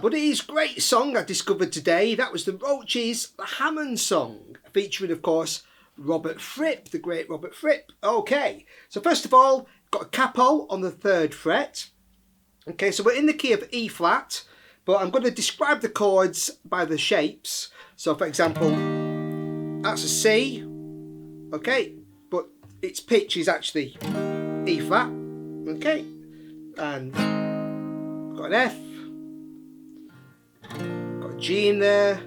but it is a great song I discovered today. That was the Roches, the Hammond song, featuring, of course, Robert Fripp, the great Robert Fripp. Okay, so first of all, got a capo on the 3rd fret. Okay, so we're in the key of E flat, but I'm going to describe the chords by the shapes. So, for example, that's a C, okay, but its pitch is actually E flat, okay, and got an F, got a G in there,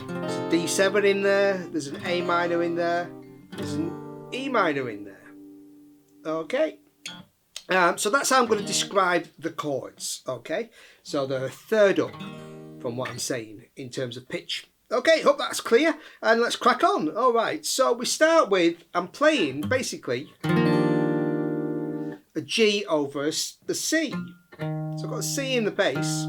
there's a D7 in there, there's an A minor in there, there's an E minor in there, okay. So that's how I'm going to describe the chords, okay? So they're a 3rd up from what I'm saying in terms of pitch. Okay, hope that's clear, and let's crack on. All right, so we start with, I'm playing basically a G over the C. So I've got a C in the bass,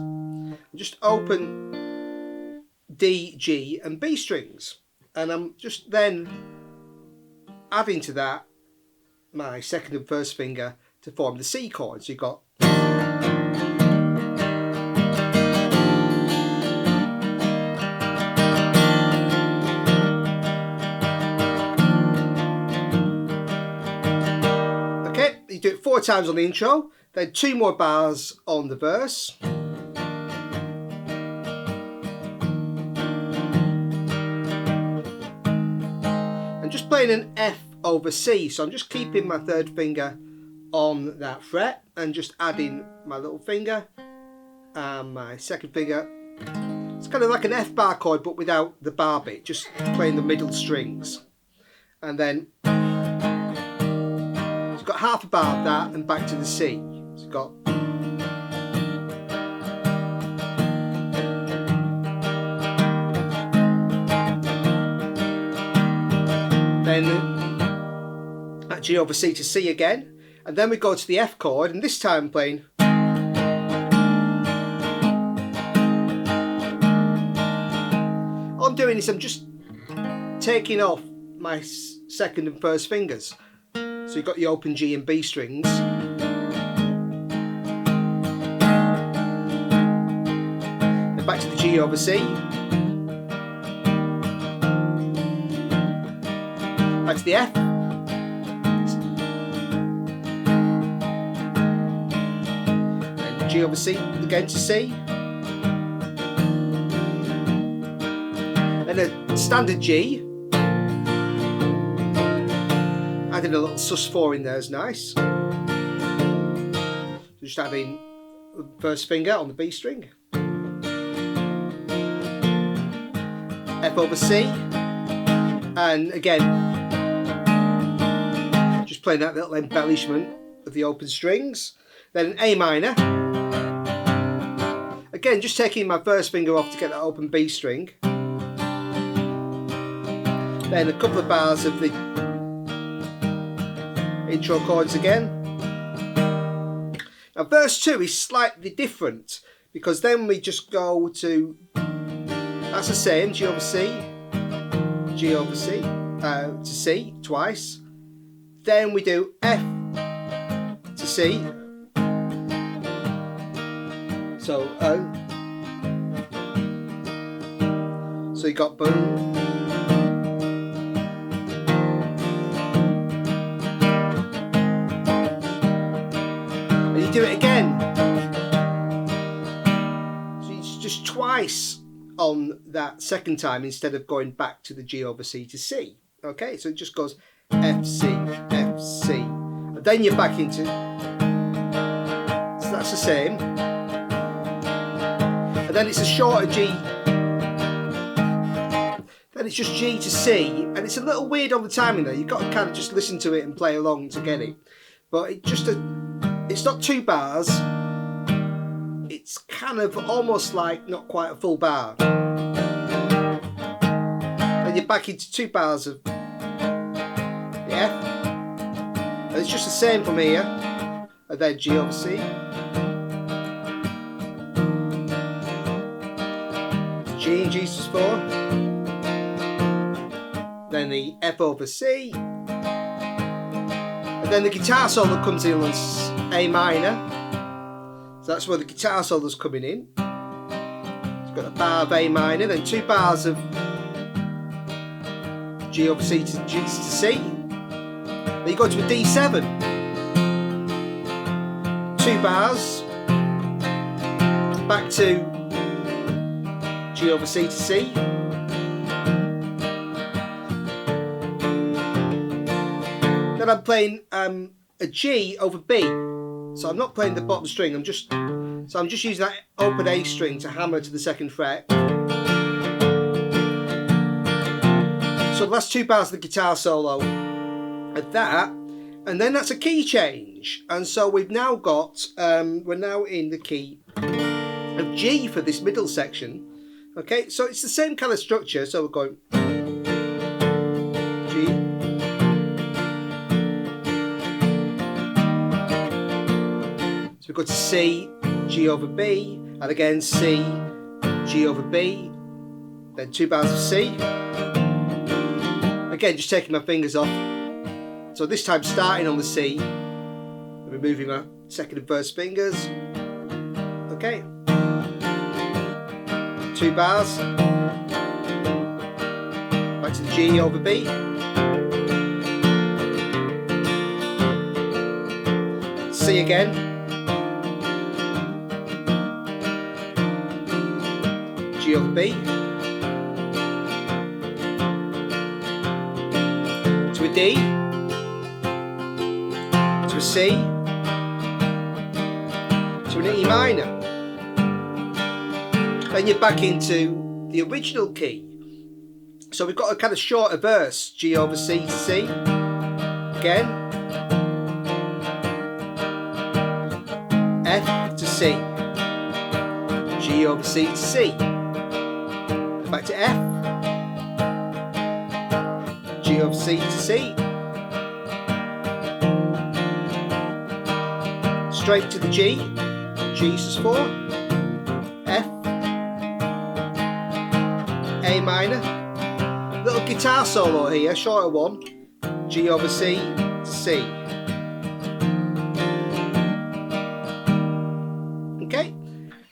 just open D, G and B strings, and I'm just then adding to that my 2nd and 1st finger to form the C chord. So you've got okay, you do it 4 times on the intro, then 2 more bars on the verse. I'm just playing an F over C, so I'm just keeping my 3rd finger on that fret and just adding my little finger and my 2nd finger. It's kind of like an F bar chord but without the bar bit, just playing the middle strings. And then you've got half a bar of that and back to the C. So you've got then that G over C to C again. And then we go to the F chord, and this time I'm playing. All I'm doing is I'm just taking off my 2nd and 1st fingers. So you've got the open G and B strings. Then back to the G over C. Back to the F. G over C again to C, then a standard G, adding a little sus4 in there is nice, just adding the 1st finger on the B string, F over C, and again just playing that little embellishment of the open strings, then an A minor. Again, just taking my 1st finger off to get that open B string. Then a couple of bars of the intro chords again. Now verse 2 is slightly different because then we just go to, that's the same, G over C, G over C, to C twice. Then we do F to C. So so you got boom, and you do it again. So it's just twice on that 2nd time instead of going back to the G over C to C. Okay, so it just goes F C, F C, and then you're back into. So that's the same. Then it's a shorter G, then it's just G to C, and it's a little weird on the timing there. You've got to kind of just listen to it and play along to get it. But it's not 2 bars, it's kind of almost like not quite a full bar. Then you're back into 2 bars of the F, and it's just the same from here, and then G over C. G and G sus4, then the F over C, and then the guitar solo comes in on A minor, so that's where the guitar solo's coming in. got a bar of A minor, then 2 bars of G over C to G to C. Then you go to a D7. 2 bars, back to G over C to C. Then I'm playing a G over B. So I'm not playing the bottom string, I'm just using that open A string to hammer to the 2nd fret. So the last 2 bars of the guitar solo at that, and then that's a key change. And so we've now got, we're now in the key of G for this middle section. Okay, so it's the same kind of structure, so we're going G, so we go to C, G over B, and again C, G over B, then 2 bars of C. Again, just taking my fingers off. So this time starting on the C, removing my 2nd and 1st fingers. Okay. 2 bars. Back to the G over B. C again. G over B. To a D. To a C. To an E minor. Then you're back into the original key. So we've got a kind of shorter verse. G over C to C. Again. F to C. G over C to C. Back to F. G over C to C. Straight to the G. G sus4. F. A minor. Little guitar solo here, shorter one. G over C to C. Okay,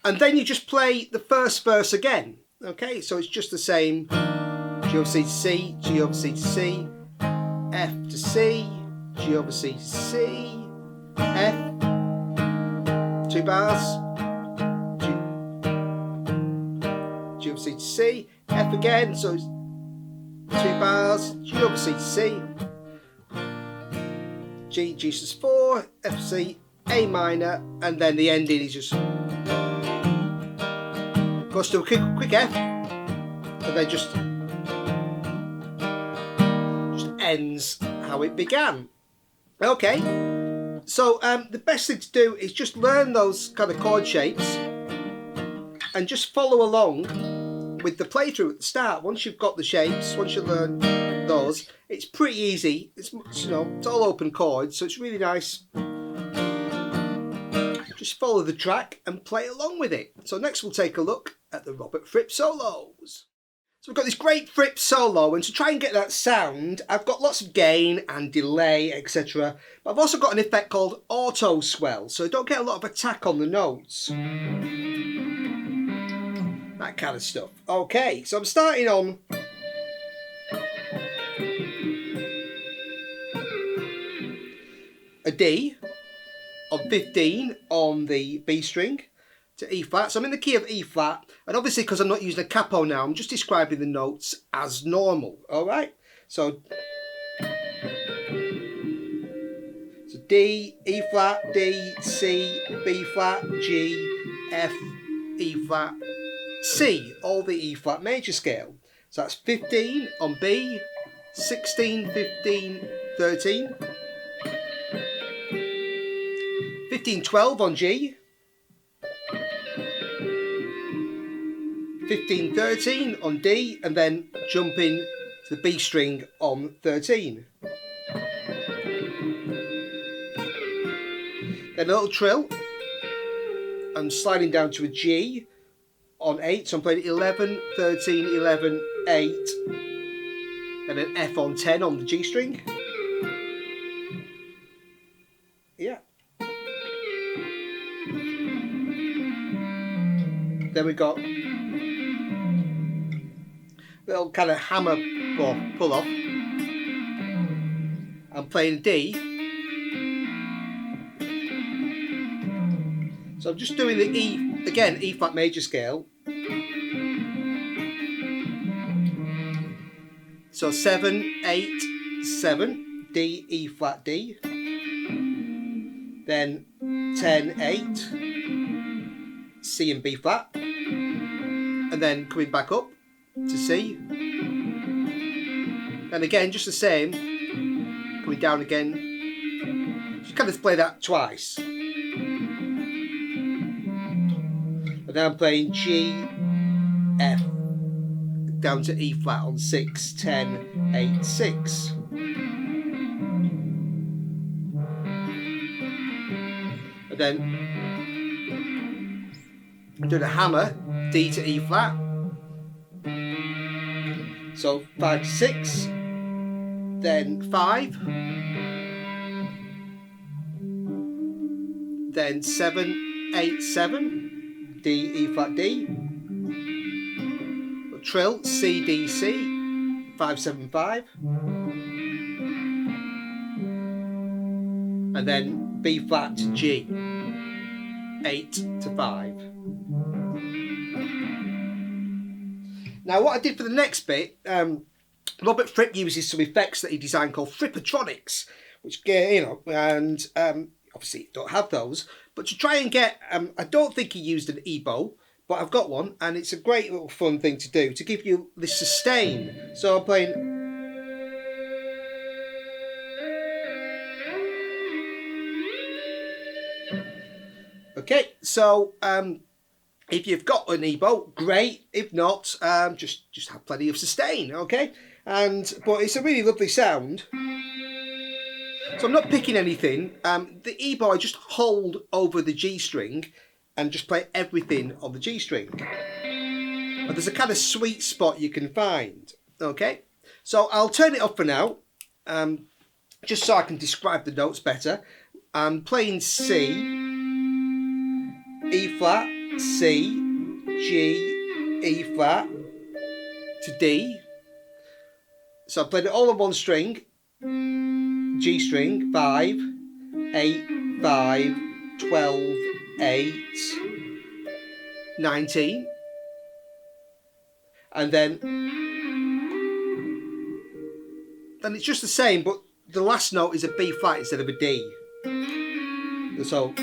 and then you just play the first verse again. Okay, so it's just the same. G over C to C, G over C to C, F to C, G over C to C, F, 2 bars, G over C to C, F again, so it's 2 bars, G over C to C, G, G sus4, F C, A minor, and then the ending is just goes to a quick F, and then just ends how it began. Okay, so the best thing to do is just learn those kind of chord shapes and just follow along with the playthrough at the start. Once you've got the shapes, once you learn those, it's pretty easy. It's, you know, it's all open chords, so it's really nice. Just follow the track and play along with it. So next we'll take a look at the Robert Fripp solos. So we've got this great Fripp solo, and to try and get that sound, I've got lots of gain and delay, etc. But I've also got an effect called auto swell, so I don't get a lot of attack on the notes. That kind of stuff. Okay, so I'm starting on a D, on 15 on the B string, to E flat. So I'm in the key of E flat, and obviously because I'm not using a capo now, I'm just describing the notes as normal. All right, so D, E flat, D, C, B flat, G, F, E flat, C, all the E flat major scale. So that's 15 on B, 16, 15, 13, 15, 12 on G, 15, 13 on D, and then jumping to the B string on 13. Then a little trill. I'm sliding down to a G on 8, so I'm playing 11, 13, 11, 8, and an F on 10 on the G string. Yeah. Then we got little kind of hammer or pull off. I'm playing D. So I'm just doing the E, again, E flat major scale. So 7, 8, 7, D, E flat D. Then 10, 8, C and B flat. And then coming back up to C. And again, just the same, coming down again. Just kind of play that twice. And then I'm playing G, F, down to E flat on 6, 10, 8, 6. And then I'm doing a hammer, D to E flat. So 5 to 6, then 5, then 7, 8, 7. D, E flat D, trill, C, D, C, 5, 7, 5, and then B flat to G, 8 to 5. Now what I did for the next bit, Robert Fripp uses some effects that he designed called Frippertronics, which, you know, and obviously don't have those, but to try and get, I don't think he used an E-bow, but I've got one, and it's a great little fun thing to do, to give you this sustain. So I'm playing... Okay, so if you've got an E-bow, great. If not, just have plenty of sustain, okay? But it's a really lovely sound. So I'm not picking anything. The E-bow I just hold over the G string and just play everything on the G string. But there's a kind of sweet spot you can find. Okay, so I'll turn it up for now, just so I can describe the notes better. I'm playing C, E flat, C, G, E flat to D. So I played it all on one string. G string, 5, 8, 5, 12, 8, 19. And then it's just the same, but the last note is a B flat instead of a D. So,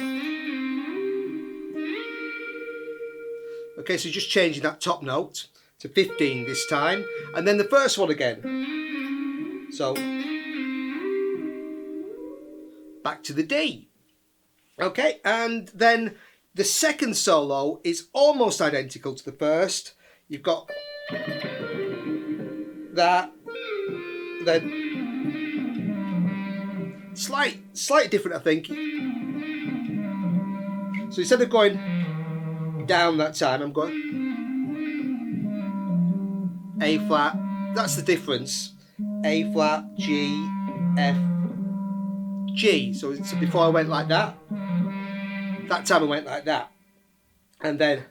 okay, so just changing that top note to 15 this time. And then the first one again. So, back to the D. Okay, and then the second solo is almost identical to the first. You've got that, then slightly different, I think. So instead of going down that time, I'm going A flat. That's the difference. A flat, G, F, G. So before I went like that time I went like that, and then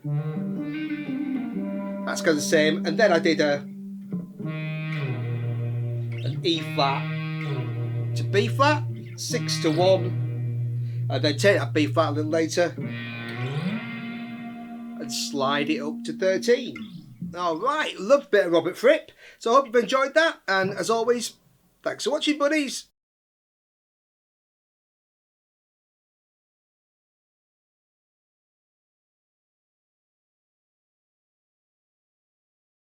that's kind of the same. And then I did an E flat to B flat, 6 to 1, and then take that B flat a little later and slide it up to 13. All right, loved a bit of Robert Fripp. So I hope you've enjoyed that, and as always, thanks for watching, buddies.